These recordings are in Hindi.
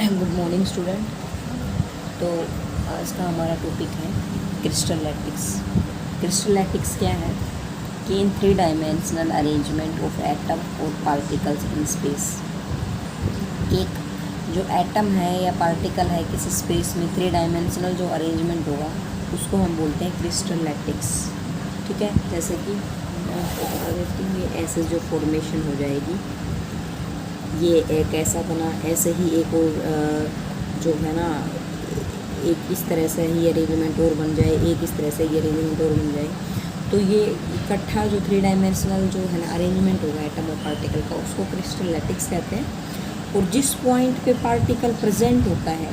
Good morning student. तो आज का हमारा टॉपिक है क्रिस्टलैटिक्स। क्रिस्टलैटिक्स क्या है कि इन 3 डायमेंशनल अरेंजमेंट ऑफ एटम और पार्टिकल्स इन स्पेस। एक जो एटम है या पार्टिकल है किसी स्पेस में 3 डायमेंशनल जो अरेंजमेंट होगा उसको हम बोलते हैं क्रिस्टलैटिक्स। ठीक है, जैसे कि मैं आपको बता देती हूँ, ये ऐसे जो फॉर्मेशन हो जाएगी, ये एक ऐसा बना, ऐसे ही एक और जो है ना, एक इस तरह से ही अरेंजमेंट और बन जाए, एक इस तरह से ही अरेंजमेंट और बन जाए। तो ये इकट्ठा जो 3 डायमेंशनल जो है ना अरेंजमेंट होगा एटम और पार्टिकल का, उसको क्रिस्टलैटिक्स कहते हैं। और जिस पॉइंट पे पार्टिकल प्रेजेंट होता है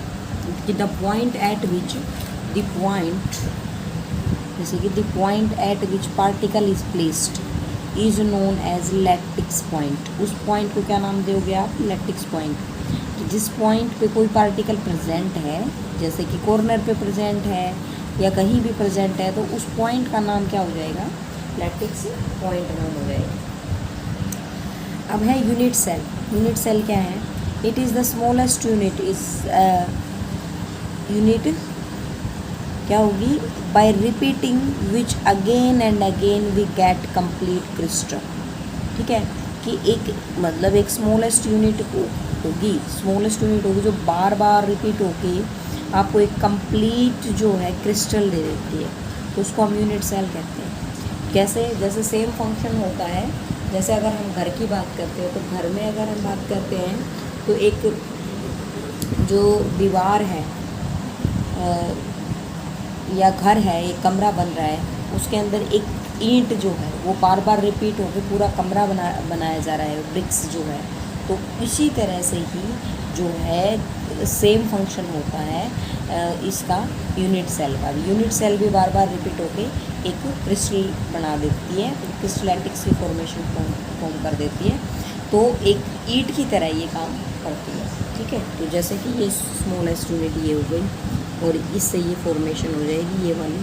कि the point at which the point जैसे कि the point at which particle is placed is known as lattice point. उस पॉइंट को क्या नाम दोगे आप? Lattice point. तो जिस पॉइंट पे कोई पार्टिकल प्रेजेंट है, जैसे कि कॉर्नर पे प्रेजेंट है या कहीं भी प्रेजेंट है, तो उस पॉइंट का नाम क्या हो जाएगा? लैटिक्स पॉइंट नाम हो जाएगा। अब है यूनिट सेल। यूनिट सेल क्या है? It is the smallest unit. Is unit क्या होगी? By repeating which again and again we get complete crystal. ठीक है, कि एक मतलब एक स्मॉलेस्ट यूनिट होगी, स्मॉलेस्ट यूनिट होगी जो बार बार रिपीट होके आपको एक कंप्लीट जो है क्रिस्टल दे देती है, तो उसको हम यूनिट सेल कहते हैं। कैसे? जैसे सेम फंक्शन होता है। जैसे अगर हम घर की बात करते हैं, तो घर में अगर हम बात करते हैं तो एक जो दीवार है या घर है, एक कमरा बन रहा है, उसके अंदर एक ईंट जो है वो बार बार रिपीट होकर पूरा कमरा बनाया जा रहा है, ब्रिक्स जो है। तो इसी तरह से ही जो है सेम फंक्शन होता है इसका यूनिट सेल का। यूनिट सेल भी बार बार रिपीट होकर एक क्रिस्टल बना देती है, क्रिस्टलैटिक्स की फॉर्मेशन फॉर्म कर देती है। तो एक ईंट की तरह ये काम करती है। ठीक है, तो जैसे कि ये स्मॉलेस्ट यूनिट ये हो गई और इससे ये फॉर्मेशन हो जाएगी ये वाली।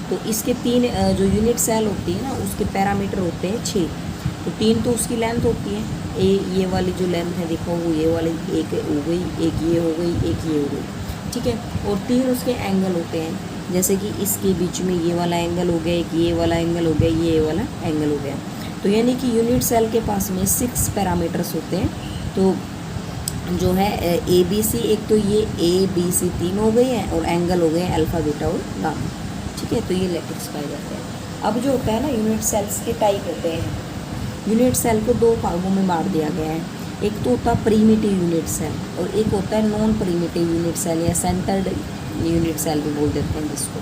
तो इसके 3 जो यूनिट सेल होती है ना, उसके पैरामीटर होते हैं 6। तो 3 तो उसकी लेंथ होती है, ये वाली जो लेंथ है देखो, वो ये वाली एक हो गई, एक ये हो गई, एक ये हो गई। ठीक है, और 3 उसके एंगल होते हैं, जैसे कि इसके बीच में ये वाला एंगल हो गया, एक ये वाला एंगल हो गया, ये वाला एंगल हो गया। तो यानी कि यूनिट सेल के पास में 6 पैरामीटर्स होते हैं। तो जो है ए बी सी, एक तो ये ए बी सी 3 हो गए हैं और एंगल हो गए हैं अल्फ़ा बीटा और गामा। ठीक है, तो ये लैटिक्स पाए जाते हैं। अब जो होता है ना, यूनिट सेल्स के टाइप होते हैं। यूनिट सेल को 2 भागों में बांट दिया गया है। एक तो होता है प्रीमिटिव यूनिट सेल और एक होता है नॉन प्रीमिटिव यूनिट सेल या सेंटर्ड यूनिट सेल भी बोल देते हैं जिसको।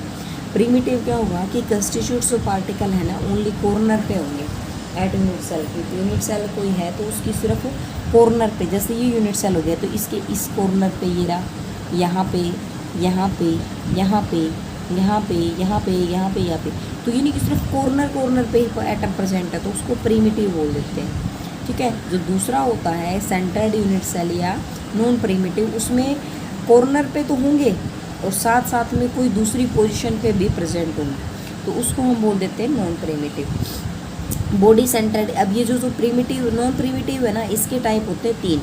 प्रीमिटिव क्या होगा कि कंस्टिट्यूट्स ऑफ पार्टिकल है ना ओनली कॉर्नर पे होंगे एट यूनिट सेल की। यूनिट सेल कोई है तो उसकी सिर्फ कॉर्नर पे, जैसे ये यूनिट सेल हो गया तो इसके इस कॉर्नर पे ये रहा, यहाँ पे, यहाँ पे, यहाँ पे, यहाँ पे, यहाँ पे, यहाँ पे, यहाँ पे। तो यानी कि सिर्फ कॉर्नर पे एटम प्रेजेंट है, तो उसको प्रीमिटिव बोल देते हैं। ठीक है, जो दूसरा होता है सेंटर्ड यूनिट सेल या नॉन प्रीमिटिव, उसमें कॉर्नर पे तो होंगे और साथ साथ में कोई दूसरी पोजीशन पे भी प्रेजेंट होंगे, तो उसको हम बोल देते हैं नॉन प्रीमिटिव। Body centred. अब ये जो प्रीमिटिव नॉन प्रीमिटिव है ना, इसके टाइप होते हैं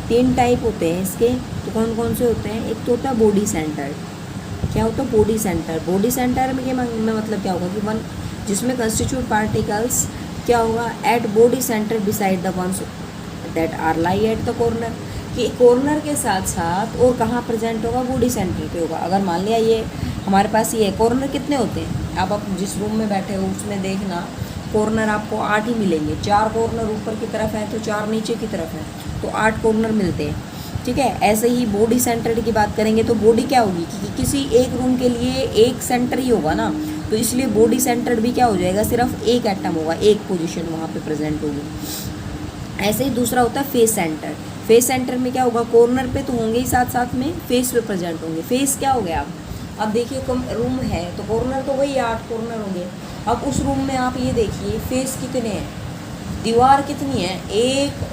3 टाइप होते हैं इसके। तो कौन कौन से होते हैं? एक तो होता है बॉडी सेंटर्ड। क्या होता है बॉडी सेंटर? बॉडी सेंटर में मतलब क्या होगा कि जिसमें कंस्टिट्यूट पार्टिकल्स क्या होगा at body centre beside the ones that are lie at the corner, कि कॉर्नर के साथ साथ और कहाँ प्रेजेंट होगा? बॉडी सेंटर पे होगा। अगर मान लिया ये हमारे पास ये कॉर्नर कितने होते हैं, आप जिस रूम में बैठे हो उसमें देखना, कॉर्नर आपको 8 ही मिलेंगे। 4 कॉर्नर ऊपर की तरफ है तो 4 नीचे की तरफ है, तो 8 कॉर्नर मिलते हैं। ठीक है, ऐसे ही बॉडी सेंटर की बात करेंगे तो बॉडी क्या होगी कि किसी एक रूम के लिए एक सेंटर ही होगा ना, तो इसलिए बॉडी सेंटर भी क्या हो जाएगा? सिर्फ एक एटम होगा, एक पोजीशन वहाँ पे प्रेजेंट होगी। ऐसे ही दूसरा होता है फेस सेंटर। फेस सेंटर में क्या होगा? कॉर्नर पे तो होंगे ही, साथ साथ में फेस पे प्रेजेंट होंगे। फेस क्या हो गया? अब देखिए रूम है तो कॉर्नर तो वही 8 कॉर्नर होंगे। अब उस रूम में आप ये देखिए फेस कितने हैं, दीवार कितनी है? 1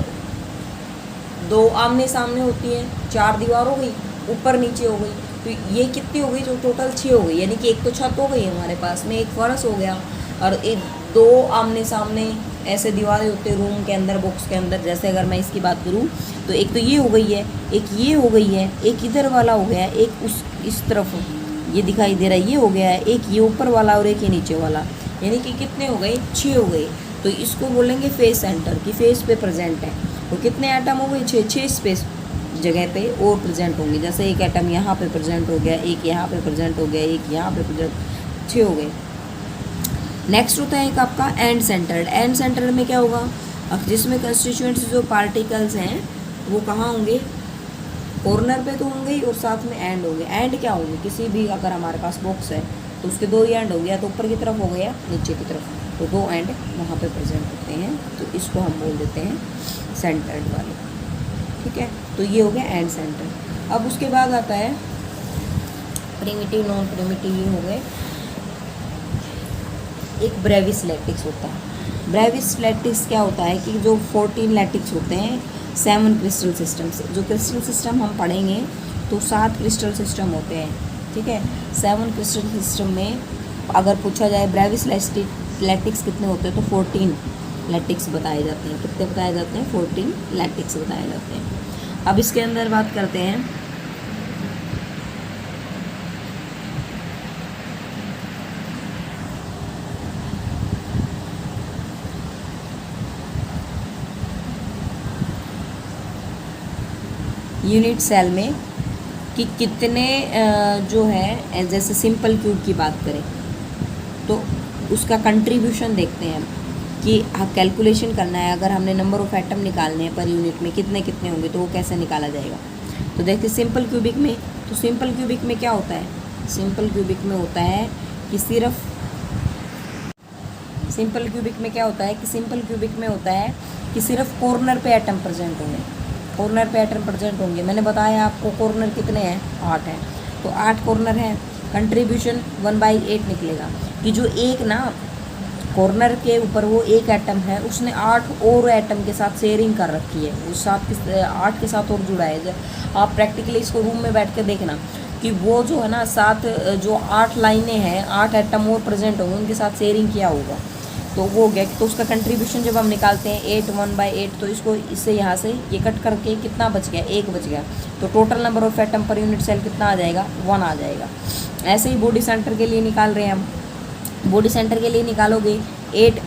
2 आमने सामने होती हैं, 4 दीवार हो गई, ऊपर नीचे हो गई, तो ये कितनी हो गई? जो टोटल 6 हो गई। यानी कि एक तो छत हो गई हमारे पास में, एक फर्श हो गया और 2 आमने सामने ऐसे दीवारें होते हैं रूम के अंदर, बॉक्स के अंदर। जैसे अगर मैं इसकी बात करूँ तो एक तो ये हो गई है, एक ये हो गई है, एक इधर वाला हो गया है, एक उस इस तरफ ये दिखाई दे रहा है, ये हो गया है, एक ये ऊपर वाला और एक ये नीचे वाला, यानी कि कितने हो गए, 6 हो गए। तो इसको बोलेंगे फेस सेंटर की फेस पे प्रेजेंट है। तो कितने एटम हो गए, 6 स्पेस जगह पे और प्रेजेंट होंगे। जैसे एक एटम यहाँ पे प्रेजेंट हो गया, एक यहाँ पे प्रेजेंट हो गया, एक यहाँ पे प्रेजेंट, 6 हो गए। नेक्स्ट होता है एक आपका एंड सेंटर्ड। एंड सेंटर्ड में क्या होगा, अब जिसमें कंस्टिट्यूएंट्स जो पार्टिकल्स हैं वो कहाँ होंगे, कॉर्नर पे तो होंगे ही और साथ में एंड होंगे। एंड क्या होंगे, किसी भी अगर हमारे पास बॉक्स है तो उसके 2 ही एंड हो गया, तो ऊपर की तरफ हो गया, नीचे की तरफ, तो 2 एंड वहाँ पे प्रेजेंट होते हैं। तो इसको हम बोल देते हैं सेंटर्ड वाले, ठीक है। तो ये हो गया एंड सेंटर। अब उसके बाद आता है प्रिमिटिव, नॉन प्रिमिटिव, ये हो गए। एक ब्रेविस लैटिक्स होता है। ब्रेविस लैटिक्स क्या होता है कि जो 14 लैटिक्स होते हैं 7 क्रिस्टल सिस्टम से। जो क्रिस्टल सिस्टम हम पढ़ेंगे तो 7 क्रिस्टल सिस्टम होते हैं, ठीक है। 7 क्रिस्टल सिस्टम में अगर पूछा जाए ब्रेविस लैटिक्स कितने होते हैं तो 14 लैटिक्स बताए जाते हैं। कितने बताए जाते हैं, 14 लैटिक्स बताए जाते हैं। अब इसके अंदर बात करते हैं यूनिट सेल में कि कितने जो है, जैसे सिंपल क्यूब की बात करें तो उसका कंट्रीब्यूशन देखते हैं कि कैलकुलेशन करना है। अगर हमने नंबर ऑफ एटम निकालने हैं पर यूनिट में कितने कितने होंगे तो वो कैसे निकाला जाएगा। तो देखते सिंपल क्यूबिक में, तो सिंपल क्यूबिक में क्या होता है, सिंपल क्यूबिक में होता है कि सिर्फ सिंपल क्यूबिक में क्या होता है कि सिंपल क्यूबिक में होता है कि सिर्फ कॉर्नर पे एटम प्रेजेंट होंगे, कॉर्नर पे एटम प्रेजेंट होंगे। मैंने बताया आपको कॉर्नर कितने हैं, 8 हैं, तो 8 कॉर्नर हैं। कंट्रीब्यूशन 1/8 निकलेगा कि जो एक ना कॉर्नर के ऊपर वो एक एटम है उसने 8 और एटम के साथ शेयरिंग कर रखी है, उस 8 के साथ और जुड़ा है। आप प्रैक्टिकली इसको रूम में बैठ के देखना कि वो जो है ना 7 जो 8 लाइनें हैं, 8 एटम और प्रेजेंट होंगे, उनके साथ शेयरिंग किया होगा, तो वो हो गया। तो उसका कंट्रीब्यूशन जब हम निकालते हैं 8 1/8, तो इसको इससे यहाँ से ये कट करके कितना बच गया, 1 बच गया। तो total number of atom per unit cell कितना आ जाएगा, 1 आ जाएगा। ऐसे ही बॉडी सेंटर के लिए निकाल रहे हैं हम। बॉडी सेंटर के लिए निकालोगे 8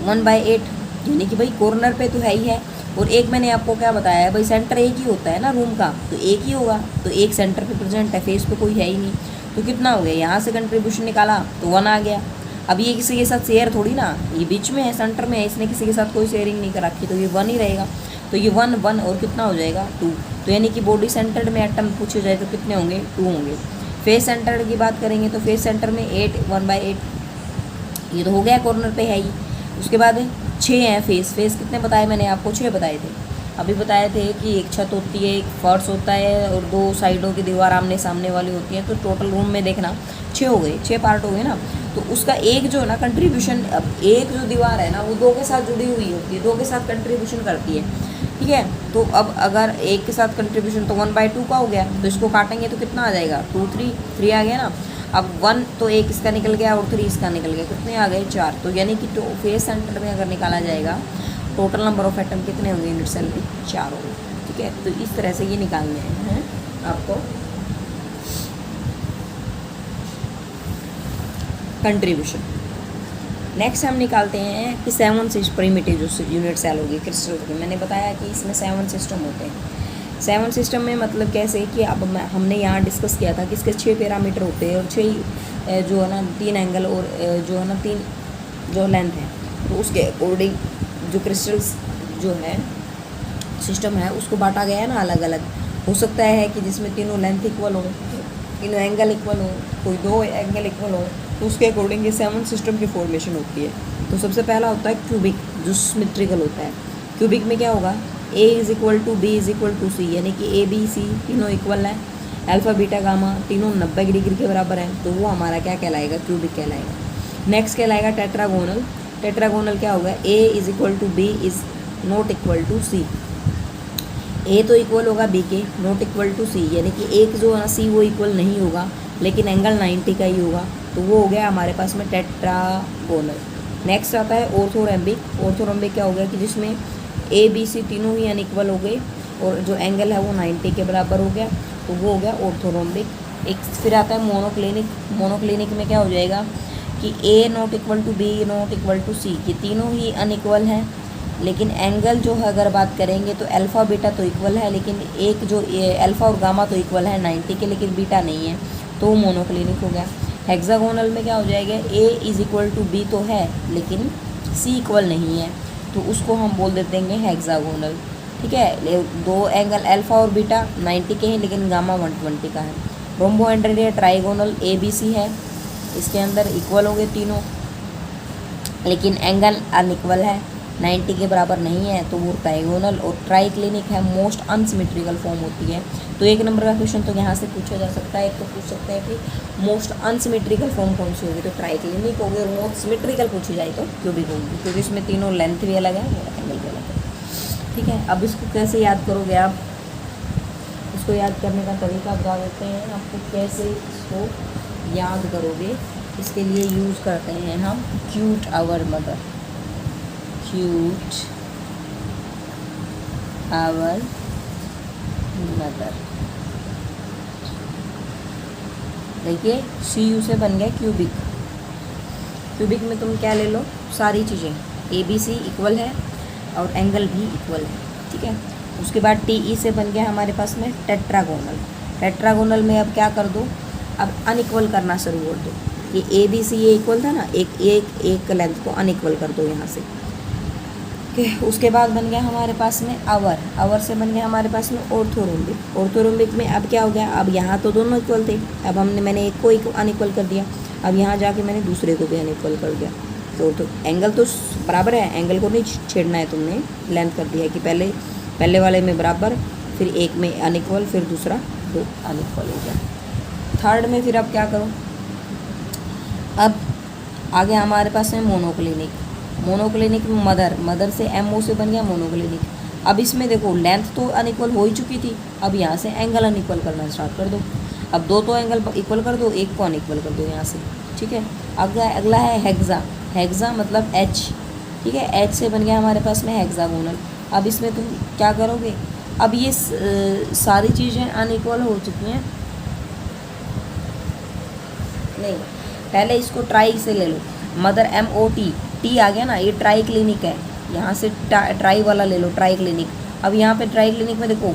1/8, यानी कि भाई कॉर्नर पे तो है ही है। और एक मैंने आपको क्या बताया है भाई, सेंटर एक ही होता है ना रूम का, तो एक ही होगा, तो एक सेंटर पे प्रेजेंट है, फेस पे कोई है ही नहीं, तो कितना हो गया, यहाँ से कंट्रीब्यूशन निकाला तो 1 आ गया। अब ये किसी के साथ शेयर थोड़ी ना, ये बीच में है, सेंटर में है, इसने किसी के साथ कोई शेयरिंग नहीं कर रखी, तो ये 1 ही रहेगा। तो ये 1 1 और कितना हो जाएगा, 2। तो यानी कि बॉडी सेंटर्ड में एटम पूछे जाए तो कितने होंगे, 2 होंगे। फेस सेंटर्ड की बात करेंगे तो फेस सेंटर में 8 1/8, ये तो हो गया, कॉर्नर पे है ही। उसके बाद 6 हैं फेस। फेस कितने बताए मैंने आपको, 6 बताए थे। अभी बताए थे कि एक छत होती है, एक फर्श होता है और 2 साइडों की दीवार आमने सामने वाली होती है। तो टोटल रूम में देखना 6 हो गए, 6 पार्ट हो गए ना। तो उसका एक जो है ना कंट्रीब्यूशन, अब एक जो दीवार है ना वो 2 के साथ जुड़ी हुई होती है, 2 के साथ कंट्रीब्यूशन करती है, ठीक है। तो अब अगर एक के साथ कंट्रीब्यूशन तो 1/2 का हो गया, तो इसको काटेंगे तो कितना आ जाएगा, 2 3 आ गया ना। अब 1 तो एक इसका निकल गया और 3 इसका निकल गया, कितने आ गए, 4। तो यानी कि तो फेस सेंटर में अगर निकाला जाएगा टोटल नंबर ऑफ एटम कितने होंगे यूनिट सेल में, 4 होंगे, ठीक है। तो इस तरह से ये निकालने हैं आपको कंट्रीब्यूशन। नेक्स्ट हम निकालते हैं कि 7 प्रिमिटिव जो यूनिट सेल होगी क्रिस्टल की। मैंने बताया कि इसमें 7 सिस्टम होते हैं। 7 सिस्टम में मतलब कैसे कि अब हमने यहाँ डिस्कस किया था कि इसके 6 पैरामीटर होते हैं और 6 जो है ना 3 एंगल और जो है ना 3 जो लेंथ है, तो उसके अकॉर्डिंग जो क्रिस्टल्स जो है सिस्टम है उसको बांटा गया है ना अलग अलग। हो सकता है कि जिसमें तीनों लेंथ इक्वल हो, तीनों एंगल इक्वल हो, कोई 2 एंगल इक्वल हो, तो उसके अकॉर्डिंग ये 7 सिस्टम की फॉर्मेशन होती है। तो सबसे पहला होता है क्यूबिक, जो सिमेट्रिकल होता है। क्यूबिक में क्या होगा, A = B = C, यानी कि A B C तीनों इक्वल है, अल्फ़ा बीटा गामा तीनों 90 डिग्री के बराबर है, तो वो हमारा क्या कहलाएगा, क्यूबिक कहलाएगा। नेक्स्ट कहलाएगा टेट्रागोनल। टेट्रागोनल क्या होगा, A = B ≠ C। A तो इक्वल होगा B के, ≠ C, यानी कि एक जो है ना C वो इक्वल नहीं होगा, लेकिन एंगल 90 का ही होगा, तो वो हो गया हमारे पास में टेट्रागोनल। नेक्स्ट आता है ऑर्थोरोम्बिक। ऑर्थोरोम्बिक क्या हो गया कि जिसमें ए बी सी तीनों ही अनइक्वल हो गए और जो एंगल है वो 90 के बराबर हो गया, तो वो हो गया ऑर्थोरोम्बिक। एक फिर आता है मोनोक्लिनिक। मोनोक्लिनिक में क्या हो जाएगा कि A not equal to B not equal to C, ये तीनों ही अनइक्वल हैं, लेकिन एंगल जो है अगर बात करेंगे तो अल्फ़ा बीटा तो इक्वल है, लेकिन एक जो अल्फ़ा और गामा तो इक्वल है 90 के, लेकिन बीटा नहीं है, तो मोनोक्लिनिक हो गया। हेक्सागोनल में क्या हो जाएगा, a is equal to b तो है लेकिन सी इक्वल नहीं है, तो उसको हम बोल देते हैं हेक्सागोनल। ठीक है, दो एंगल अल्फ़ा और बीटा 90 के हैं लेकिन गामा 120 का है। रोम्बोहेड्रॉन या ट्राइगोनल ए बी सी है, इसके अंदर इक्वल हो गए तीनों, लेकिन एंगल अनइक्वल है, 90 के बराबर नहीं है, तो वो ट्राइगोनल। और ट्राइक्लिनिक है, मोस्ट अनसिमेट्रिकल फॉर्म होती है। तो एक नंबर का क्वेश्चन तो यहाँ से पूछा जा सकता है। एक तो पूछ सकते हैं कि मोस्ट अनसिमेट्रिकल फॉर्म कौन सी होगी, तो ट्राइक्लिनिक होगी, और मोस्ट सिमेट्रिकल पूछी जाए तो क्यूबिक होगी, क्योंकि इसमें तीनों लेंथ भी अलग है और एंगल भी अलग है। ठीक है, अब इसको कैसे याद करोगे आप, इसको याद करने का तरीका बता देते हैं आपको, कैसे इसको याद करोगे। इसके लिए यूज़ करते हैं हम cute our mother, cute our mother. देखिए सी यू से बन गया क्यूबिक। क्यूबिक में तुम क्या ले लो, सारी चीज़ें ए बी सी इक्वल है और एंगल भी इक्वल है। ठीक है, उसके बाद टी ई से बन गया हमारे पास में टेट्रागोनल। टेट्रागोनल में अब क्या कर दो, अब अनइक्वल करना शुरू कर दो। ये ए बी सी ये इक्वल था ना, एक लेंथ को अनइक्वल कर दो यहाँ से। उसके बाद बन गया हमारे पास में आवर। आवर से बन गया हमारे पास में ऑर्थोरोम्बिक। ऑर्थोरोम्बिक में अब क्या हो गया, अब यहाँ तो दोनों इक्वल थे, अब मैंने एक को अनइक्वल कर दिया, अब यहाँ जाके मैंने दूसरे को भी अनइक्वल कर दिया। तो एंगल तो बराबर है, एंगल को नहीं छेड़ना है तुमने, लेंथ कर दिया कि पहले वाले में बराबर, फिर एक में अनइक्वल, फिर दूसरा दो अनइक्वल हो गया। थर्ड में फिर अब क्या करो, अब आगे हमारे पास है मोनोक्लिनिक। मोनोक्लिनिक में मदर से एम ओ से बन गया मोनोक्लिनिक। अब इसमें देखो लेंथ तो अनइक्वल हो ही चुकी थी, अब यहाँ से एंगल अनइक्वल करना स्टार्ट कर दो। अब दो तो एंगल इक्वल कर दो, एक को अनइक्वल कर दो यहाँ से। ठीक है, अगला है हेक्सा। हेक्सा मतलब एच। ठीक है, एच से बन गया हमारे पास में हेक्सागोनल। अब इसमें तुम क्या करोगे, अब ये सारी चीज़ें अनइक्वल हो चुकी हैं, नहीं पहले इसको ट्राई से ले लो, mother M O T, T आ गया ना, ये ट्राई क्लिनिक है, यहाँ से ट्राई वाला ले लो, ट्राई क्लिनिक। अब यहाँ पे ट्राई क्लिनिक में देखो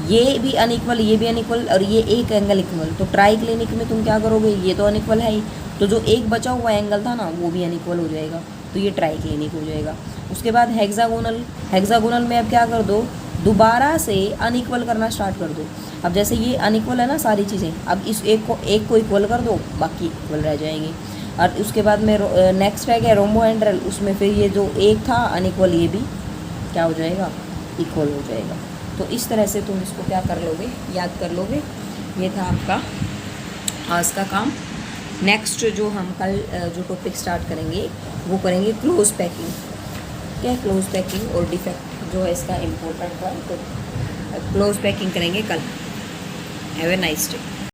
ये भी अनइक्वल, ये भी अनइक्वल, और ये एक एंगल इक्वल, तो ट्राई क्लिनिक में तुम क्या करोगे, ये तो अनइक्वल है ही, तो जो एक बचा हुआ एंगल था ना वो भी अनइक्वल हो जाएगा, तो ये ट्राई क्लिनिक हो जाएगा। उसके बाद हेक्सागोनल। हेक्सागोनल में अब क्या कर दो, दोबारा से अनइक्वल करना स्टार्ट कर दो। अब जैसे ये अनइक्वल है ना सारी चीज़ें, अब इस एक को इक्वल कर दो, बाकी इक्वल रह जाएंगी। और उसके बाद में नेक्स्ट है क्या, रोम्बोहेड्रल। उसमें फिर ये जो एक था अनइक्वल, ये भी क्या हो जाएगा, इक्वल हो जाएगा। तो इस तरह से तुम इसको क्या कर लोगे, याद कर लोगे। ये था आपका आज का काम। नेक्स्ट जो हम कल जो टॉपिक स्टार्ट करेंगे वो करेंगे क्लोज पैकिंग। क्या है क्लोज पैकिंग और डिफेक्ट जो है इसका इम्पोर्टेंट है, तो क्लोज पैकिंग करेंगे कल। Have a nice day.